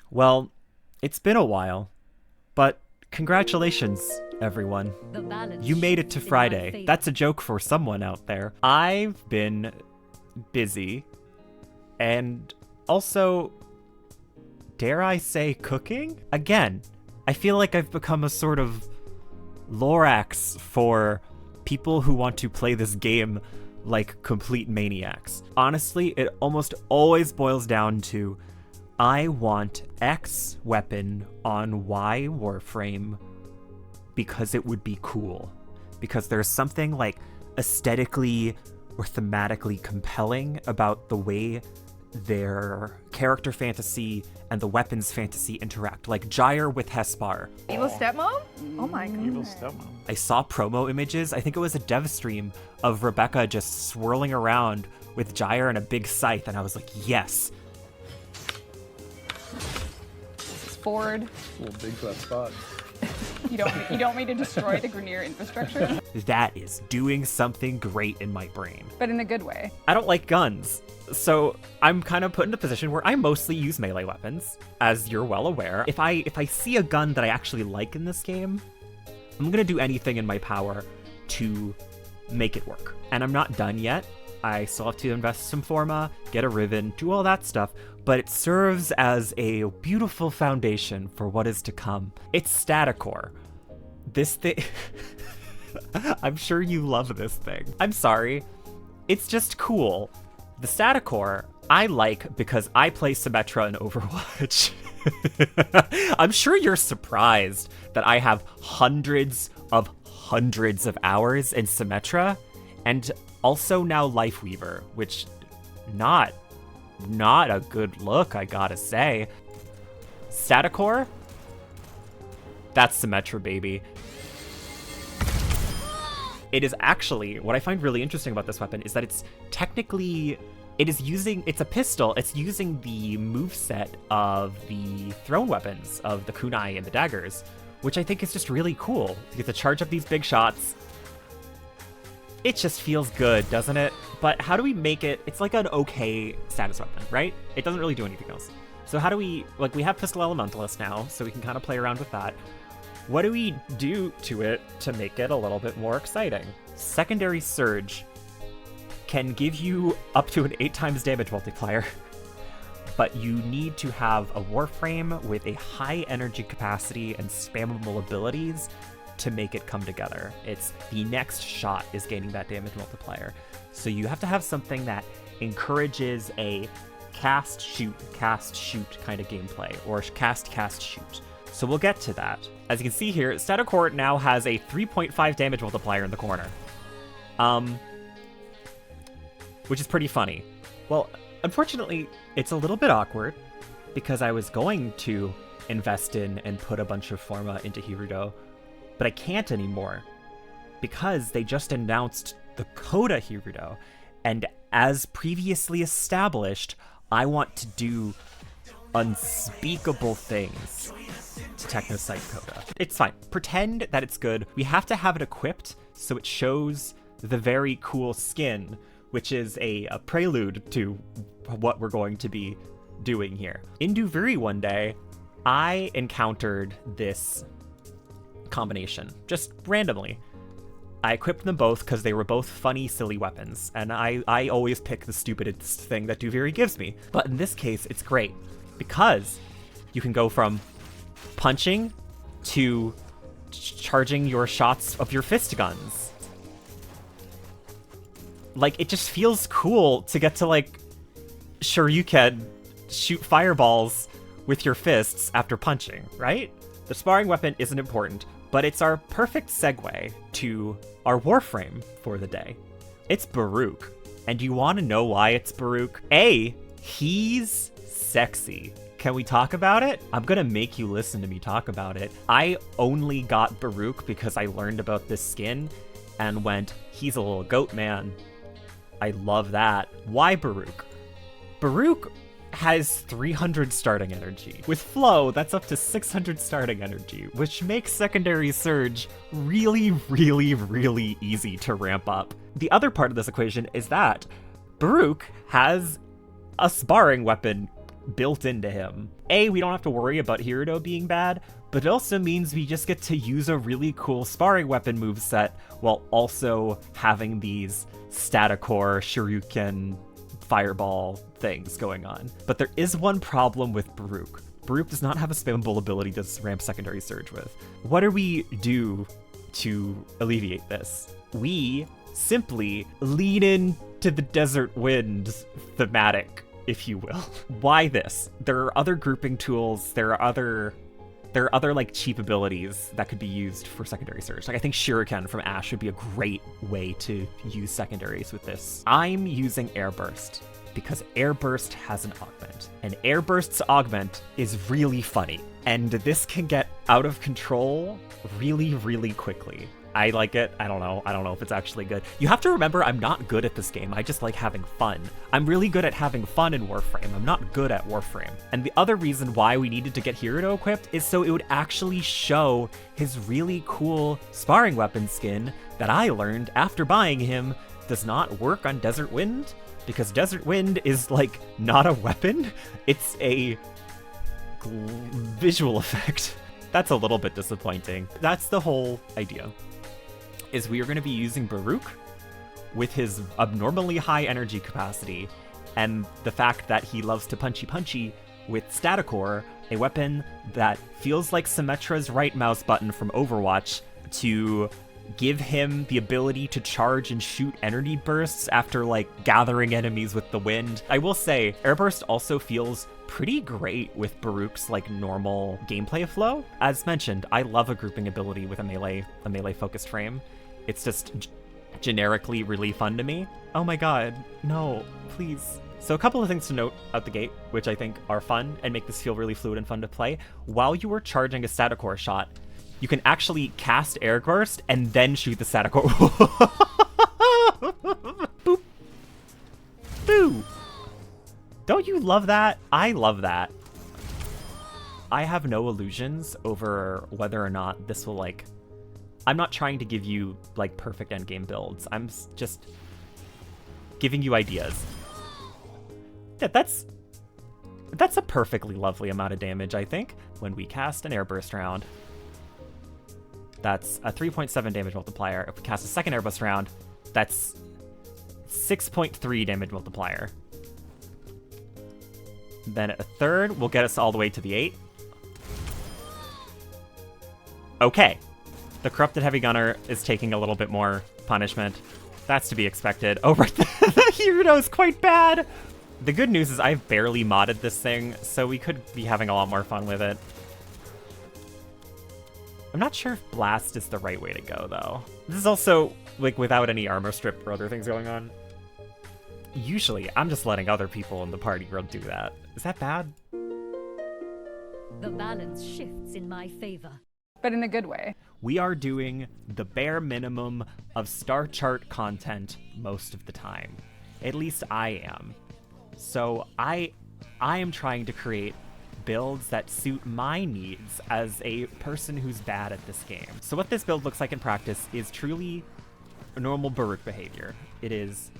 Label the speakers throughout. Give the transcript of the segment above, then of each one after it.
Speaker 1: Well, it's been a while, but congratulations, everyone. You made it to Friday. That's a joke for someone out there. I've been busy, and also, dare I say, cooking? Again, I feel like I've become a sort of Lorax for people who want to play this game like complete maniacs. Honestly, it almost always boils down to I want X weapon on Y warframe because it would be cool. Because there's something like aesthetically or thematically compelling about the way their character fantasy and the weapons fantasy interact, like Gyre with Hespar.
Speaker 2: Evil stepmom? Oh my god.
Speaker 3: Evil stepmom.
Speaker 1: I saw promo images, I think it was a dev stream, of Rebecca just swirling around with Gyre and a big scythe, and I was like, yes.
Speaker 2: Forward.
Speaker 3: A little big for that spot.
Speaker 2: You don't want me to destroy the Grenier infrastructure?
Speaker 1: That is doing something great in my brain.
Speaker 2: But in a good way.
Speaker 1: I don't like guns, so I'm kind of put in a position where I mostly use melee weapons, as you're well aware. If I see a gun that I actually like in this game, I'm gonna do anything in my power to make it work. And I'm not done yet. I still have to invest some forma, get a ribbon, do all that stuff, but it serves as a beautiful foundation for what is to come. It's Staticor. This thing... I'm sure you love this thing. I'm sorry. It's just cool. The Staticor, I like because I play Symmetra in Overwatch. I'm sure you're surprised that I have hundreds of hours in Symmetra, and also now Lifeweaver, which not a good look, I gotta say. Staticor? That's Symmetra, baby. It is actually, what I find really interesting about this weapon is that it's technically, it's a pistol, it's using the moveset of the thrown weapons, of the kunai and the daggers, which I think is just really cool. You get to charge up these big shots. It just feels good, doesn't it? But how do we make it, it's like an okay status weapon, right? It doesn't really do anything else. So how do we, like, we have Pistol Elementalist now, so we can kind of play around with that. What do we do to it to make it a little bit more exciting? Secondary Surge can give you up to an 8 times damage multiplier, but you need to have a Warframe with a high energy capacity and spammable abilities to make it come together. It's the next shot is gaining that damage multiplier. So you have to have something that encourages a cast, shoot kind of gameplay, or cast, shoot. So we'll get to that. As you can see here, Staticor now has a 3.5 damage multiplier in the corner. Which is pretty funny. Well, unfortunately, it's a little bit awkward, because I was going to invest in and put a bunch of forma into Hirudo, but I can't anymore, because they just announced the Coda Hirudo, and as previously established, I want to do unspeakable things to Technocyte Coda. It's fine. Pretend that it's good. We have to have it equipped so it shows the very cool skin, which is a prelude to what we're going to be doing here. In Duviri one day, I encountered this combination, just randomly. I equipped them both because they were both funny, silly weapons, and I always pick the stupidest thing that Duviri gives me. But in this case, it's great, because you can go from punching to charging your shots of your fist guns. Like, it just feels cool to get to, like, sure you can shoot fireballs with your fists after punching, right? The sparring weapon isn't important, but it's our perfect segue to our warframe for the day. It's Baruuk, and you want to know why it's Baruuk? A, he's sexy. Can we talk about it? I'm gonna make you listen to me talk about it. I only got Baruuk because I learned about this skin and went, he's a little goat man. I love that. Why Baruuk? Baruuk has 300 starting energy. With Flow, that's up to 600 starting energy, which makes Secondary Surge really, really, really easy to ramp up. The other part of this equation is that Baruuk has a sparring weapon built into him. We don't have to worry about Hirudo being bad, but it also means we just get to use a really cool sparring weapon moveset while also having these Staticor, Shuriken, Fireball things going on. But there is one problem with Baruuk. Baruuk does not have a spammable ability to ramp secondary surge with. What do we do to alleviate this? We simply lean into the Desert Wind thematic, if you will. Why this? There are other grouping tools, there are other like cheap abilities that could be used for secondary surge. Like I think Shuriken from Ash would be a great way to use secondaries with this. I'm using airburst because airburst has an augment, and airburst's augment is really funny, and this can get out of control really, really quickly. I like it. I don't know if it's actually good. You have to remember, I'm not good at this game. I just like having fun. I'm really good at having fun in Warframe. I'm not good at Warframe. And the other reason why we needed to get Hirudo equipped is so it would actually show his really cool sparring weapon skin that I learned after buying him does not work on Desert Wind, because Desert Wind is like not a weapon. It's a visual effect. That's a little bit disappointing. That's the whole idea. Is we are going to be using Baruuk with his abnormally high energy capacity and the fact that he loves to punchy with Staticor, a weapon that feels like Symmetra's right mouse button from Overwatch, to give him the ability to charge and shoot energy bursts after like gathering enemies with the wind. I will say, airburst also feels pretty great with Baruuk's like normal gameplay flow. As mentioned, I love a grouping ability with a melee focused frame. It's just generically really fun to me. Oh my god, no, please. So a couple of things to note out the gate, which I think are fun and make this feel really fluid and fun to play. While you are charging a Staticor shot, you can actually cast airburst and then shoot the Staticor. Boop. Boo. Don't you love that? I love that. I have no illusions over whether or not this will like... I'm not trying to give you like perfect endgame builds. I'm just giving you ideas. Yeah, that's a perfectly lovely amount of damage, I think. When we cast an airburst round, that's a 3.7 damage multiplier. If we cast a second airburst round, that's 6.3 damage multiplier. Then a third will get us all the way to the 8. Okay. The Corrupted Heavy Gunner is taking a little bit more punishment. That's to be expected. Oh, right. The Hirudo is quite bad. The good news is I've barely modded this thing, so we could be having a lot more fun with it. I'm not sure if Blast is the right way to go, though. This is also, like, without any armor strip or other things going on. Usually, I'm just letting other people in the party world do that. Is that bad?
Speaker 3: The balance shifts in my favor.
Speaker 2: But in a good way.
Speaker 1: We are doing the bare minimum of star chart content most of the time. At least I am. So I am trying to create builds that suit my needs as a person who's bad at this game. So what this build looks like in practice is truly normal Baruuk behavior. It is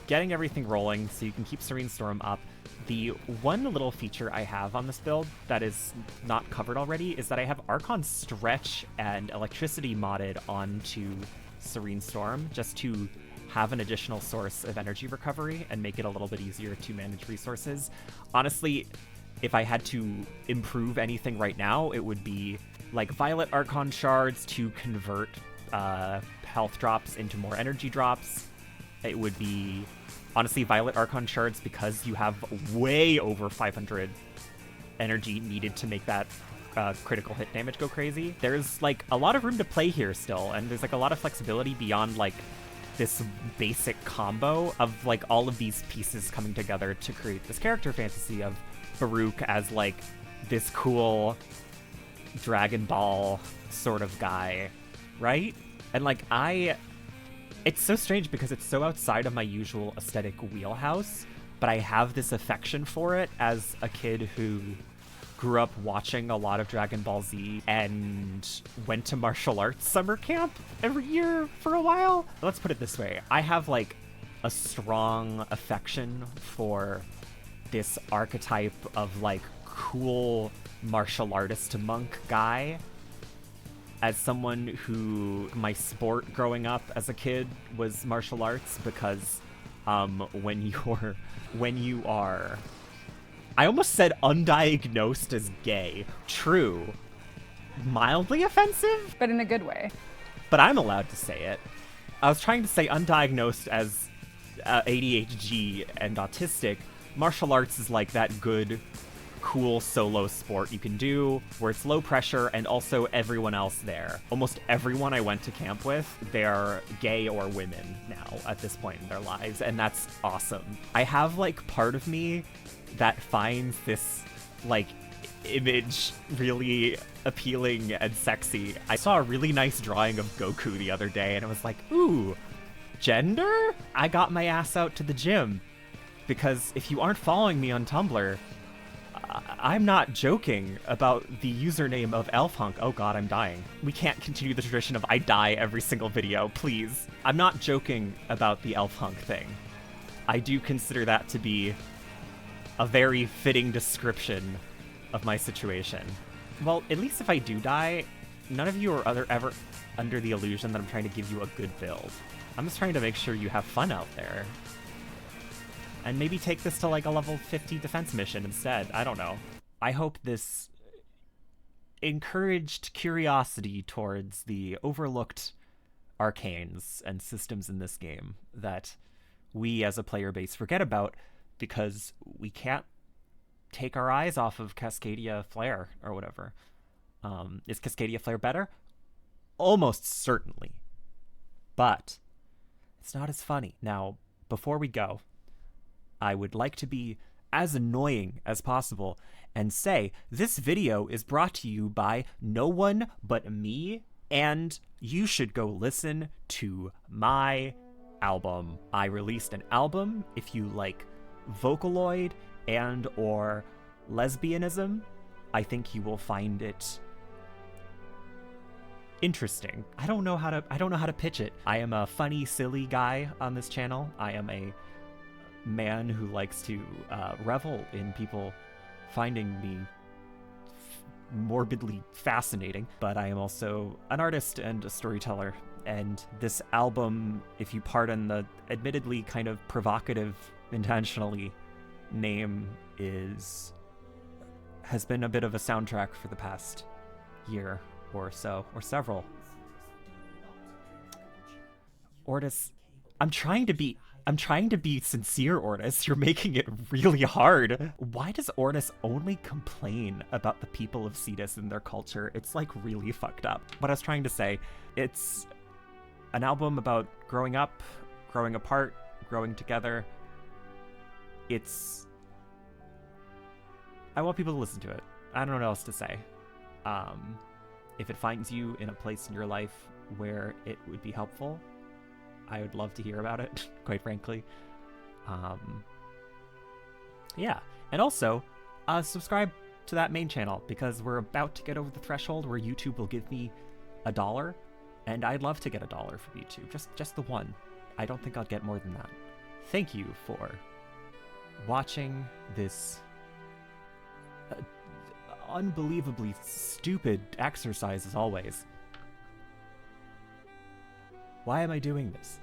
Speaker 1: getting everything rolling so you can keep Serene Storm up. The one little feature I have on this build that is not covered already is that I have Archon Stretch and Electricity modded onto Serene Storm just to have an additional source of energy recovery and make it a little bit easier to manage resources. Honestly, if I had to improve anything right now, it would be like Violet Archon Shards to convert health drops into more energy drops. It would be, honestly, Violet Archon Shards, because you have way over 500 energy needed to make that critical hit damage go crazy. There's, like, a lot of room to play here still, and there's, like, a lot of flexibility beyond, like, this basic combo of, like, all of these pieces coming together to create this character fantasy of Baruuk as, like, this cool Dragon Ball sort of guy, right? And, like, it's so strange because it's so outside of my usual aesthetic wheelhouse, but I have this affection for it as a kid who grew up watching a lot of Dragon Ball Z and went to martial arts summer camp every year for a while. Let's put it this way. I have like a strong affection for this archetype of like cool martial artist monk guy. As someone who, my sport growing up as a kid was martial arts, because when you are, I almost said undiagnosed as gay. True. Mildly offensive?
Speaker 2: But in a good way.
Speaker 1: But I'm allowed to say it. I was trying to say undiagnosed as ADHD and autistic. Martial arts is like that good, cool solo sport you can do where it's low pressure and also everyone else there. Almost everyone I went to camp with, they're gay or women now at this point in their lives, and that's awesome. I have like part of me that finds this like image really appealing and sexy. I saw a really nice drawing of Goku the other day and I was like, ooh, gender? I got my ass out to the gym. Because if you aren't following me on Tumblr, I'm not joking about the username of Elfhunk. Oh god, I'm dying. We can't continue the tradition of I die every single video, please. I'm not joking about the Elfhunk thing. I do consider that to be a very fitting description of my situation. Well, at least if I do die, none of you are ever under the illusion that I'm trying to give you a good build. I'm just trying to make sure you have fun out there. And maybe take this to like a level 50 defense mission instead. I don't know. I hope this encouraged curiosity towards the overlooked arcanes and systems in this game that we as a player base forget about because we can't take our eyes off of Cascadia Flare or whatever. Is Cascadia Flare better? Almost certainly. But it's not as funny. Now, before we go, I would like to be as annoying as possible and say this video is brought to you by no one but me, and you should go listen to my album. I released an album. If you like Vocaloid and or lesbianism, I think you will find it interesting. I don't know how to pitch it. I am a funny, silly guy on this channel. I am a man who likes to revel in people finding me morbidly fascinating, but I am also an artist and a storyteller. And this album, if you pardon the admittedly kind of provocative, intentionally, name, has been a bit of a soundtrack for the past year or so, or several. Ortis, I'm trying to be sincere, Ortis. You're making it really hard. Why does Ortis only complain about the people of Cetus and their culture? It's like really fucked up. What I was trying to say, it's an album about growing up, growing apart, growing together. I want people to listen to it. I don't know what else to say. If it finds you in a place in your life where it would be helpful, I would love to hear about it, quite frankly. Yeah, and also, subscribe to that main channel, because we're about to get over the threshold where YouTube will give me $1, and I'd love to get $1 from YouTube, just the one. I don't think I'll get more than that. Thank you for watching this unbelievably stupid exercise as always. Why am I doing this?